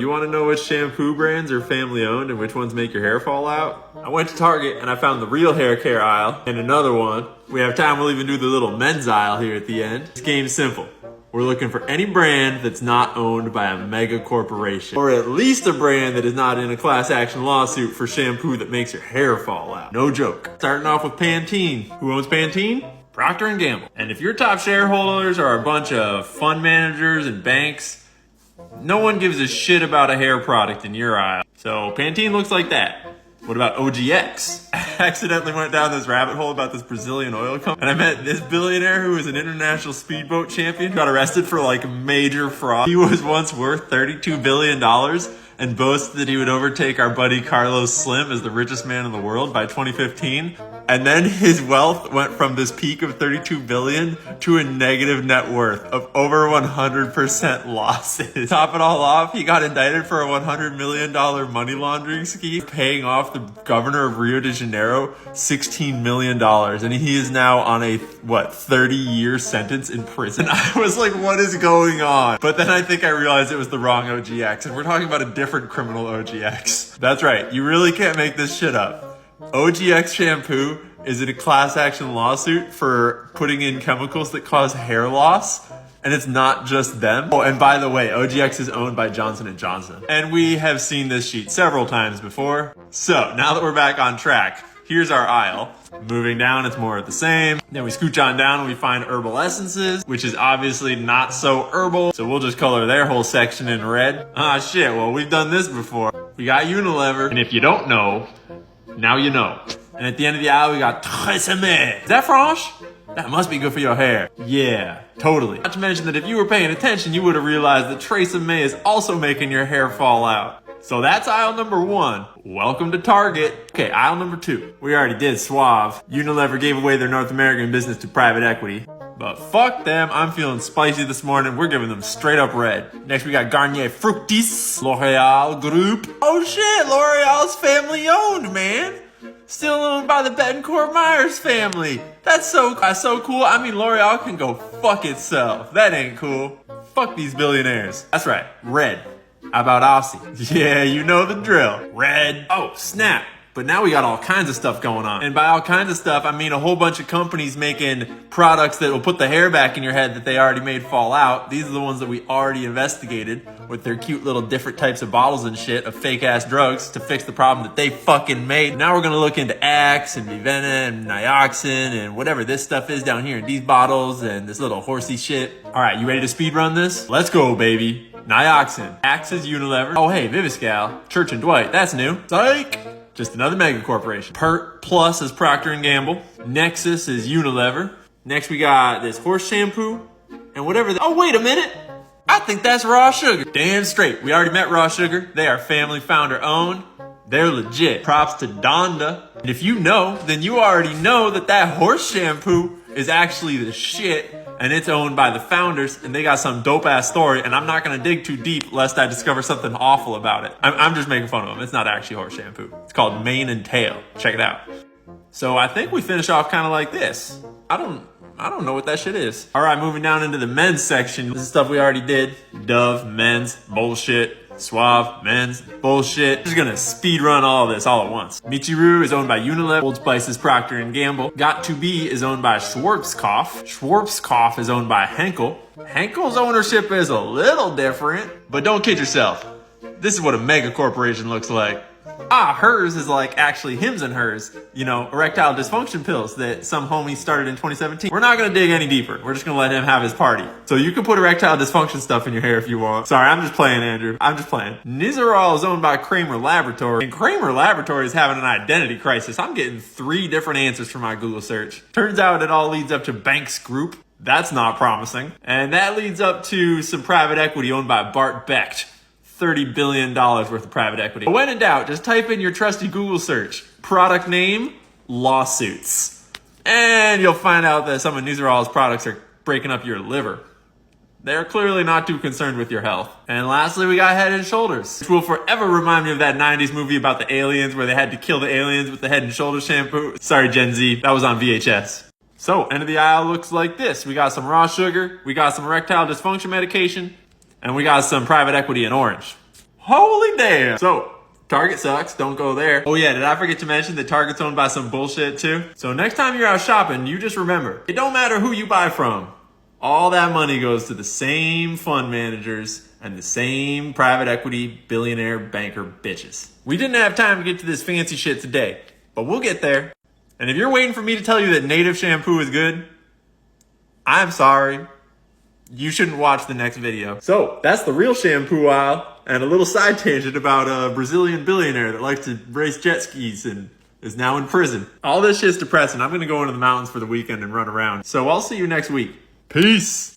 You want to know which shampoo brands are family owned and which ones make your hair fall out? I went to Target and I found the real hair care aisle and another one. We have time, we'll even do the little men's aisle here at the end. This game's simple. We're looking for any brand that's not owned by a mega corporation, or at least a brand that is not in a class action lawsuit for shampoo that makes your hair fall out. No joke. Starting off with Pantene. Who owns Pantene? Procter & Gamble. And if your top shareholders are a bunch of fund managers and banks, no one gives a shit about a hair product in your aisle. So Pantene looks like that. What about OGX? I accidentally went down this rabbit hole about this Brazilian oil company, and I met this billionaire who was an international speedboat champion, got arrested for like major fraud. He was once worth $32 billion and boasted that he would overtake our buddy Carlos Slim as the richest man in the world by 2015. And then his wealth went from this peak of 32 billion to a negative net worth of over 100% losses. Top it all off, he got indicted for a $100 million money laundering scheme, paying off the governor of Rio de Janeiro $16 million. And he is now on a, 30-year sentence in prison. I was like, what is going on? But then I think I realized it was the wrong OGX, and we're talking about a different criminal OGX. That's right, you really can't make this shit up. OGX shampoo is in a class action lawsuit for putting in chemicals that cause hair loss. And it's not just them. Oh, and by the way, OGX is owned by Johnson & Johnson. And we have seen this sheet several times before. So now that we're back on track, here's our aisle. Moving down, it's more of the same. Then we scooch on down and we find herbal essences, which is obviously not so herbal. So we'll just color their whole section in red. Ah, shit, well, we've done this before. We got Unilever. And if you don't know, now you know. And at the end of the aisle, we got Tresemme. Is that Franche? That must be good for your hair. Yeah, totally. Not to mention that if you were paying attention, you would have realized that Tresemme is also making your hair fall out. So that's aisle number 1. Welcome to Target. Okay, aisle number 2. We already did Suave. Unilever gave away their North American business to private equity. But fuck them, I'm feeling spicy this morning. We're giving them straight up red. Next we got Garnier Fructis, L'Oreal Group. Oh shit, L'Oreal's family owned, man. Still owned by the Bettencourt Myers family. That's so cool. I mean, L'Oreal can go fuck itself. That ain't cool. Fuck these billionaires. That's right, red. How about Aussie? Yeah, you know the drill. Red. Oh, snap. But now we got all kinds of stuff going on. And by all kinds of stuff, I mean a whole bunch of companies making products that will put the hair back in your head that they already made fall out. These are the ones that we already investigated with their cute little different types of bottles and shit of fake ass drugs to fix the problem that they fucking made. Now we're gonna look into Axe and Vivenna and Nioxin and whatever this stuff is down here in these bottles and this little horsey shit. All right, you ready to speed run this? Let's go, baby. Nioxin. Axe is Unilever. Oh, hey, Viviscal. Church and Dwight. That's new. Psych. Just another mega corporation. Pert Plus is Procter & Gamble. Nexus is Unilever. Next we got this horse shampoo. And whatever oh, wait a minute. I think that's Raw Sugar. Damn straight. We already met Raw Sugar. They are family founder owned. They're legit. Props to Donda. And if you know, then you already know that that horse shampoo is actually the shit. And it's owned by the founders, and they got some dope-ass story, and I'm not gonna dig too deep lest I discover something awful about it. I'm just making fun of them. It's not actually horse shampoo. It's called Mane and Tail. Check it out. So I think we finish off kind of like this. I don't know what that shit is. All right, moving down into the men's section. This is stuff we already did. Dove, men's, bullshit. Suave, men's, bullshit. Just gonna speed run all of this all at once. Michiru is owned by Unilever. Old Spice is Procter & Gamble. Got to Be is owned by Schwarzkopf. Schwarzkopf is owned by Henkel. Henkel's ownership is a little different, but don't kid yourself. This is what a mega corporation looks like. Hers is like actually Hims and Hers, you know, erectile dysfunction pills that some homie started in 2017. We're not gonna dig any deeper. We're just gonna let him have his party. So you can put erectile dysfunction stuff in your hair if you want. Sorry, I'm just playing, Andrew. I'm just playing. Nizoral is owned by Kramer Laboratory, and Kramer Laboratory is having an identity crisis. I'm getting 3 different answers from my Google search. Turns out it all leads up to Banks Group. That's not promising. And that leads up to some private equity owned by Bart Becht. $30 billion worth of private equity. When in doubt, just type in your trusty Google search. Product name, lawsuits. And you'll find out that some of Nizaral's products are breaking up your liver. They're clearly not too concerned with your health. And lastly, we got Head & Shoulders, which will forever remind me of that 90s movie about the aliens where they had to kill the aliens with the Head & Shoulders shampoo. Sorry, Gen Z, that was on VHS. So, end of the aisle looks like this. We got some raw sugar, we got some erectile dysfunction medication, and we got some private equity in orange. Holy damn. So, Target sucks. Don't go there. Oh yeah, did I forget to mention that Target's owned by some bullshit too? So next time you're out shopping, you just remember, it don't matter who you buy from. All that money goes to the same fund managers and the same private equity billionaire banker bitches. We didn't have time to get to this fancy shit today, but we'll get there. And if you're waiting for me to tell you that Native shampoo is good, I'm sorry. You shouldn't watch the next video. So that's the real shampoo aisle and a little side tangent about a Brazilian billionaire that likes to race jet skis and is now in prison. All this shit's depressing. I'm gonna go into the mountains for the weekend and run around. So I'll see you next week. Peace.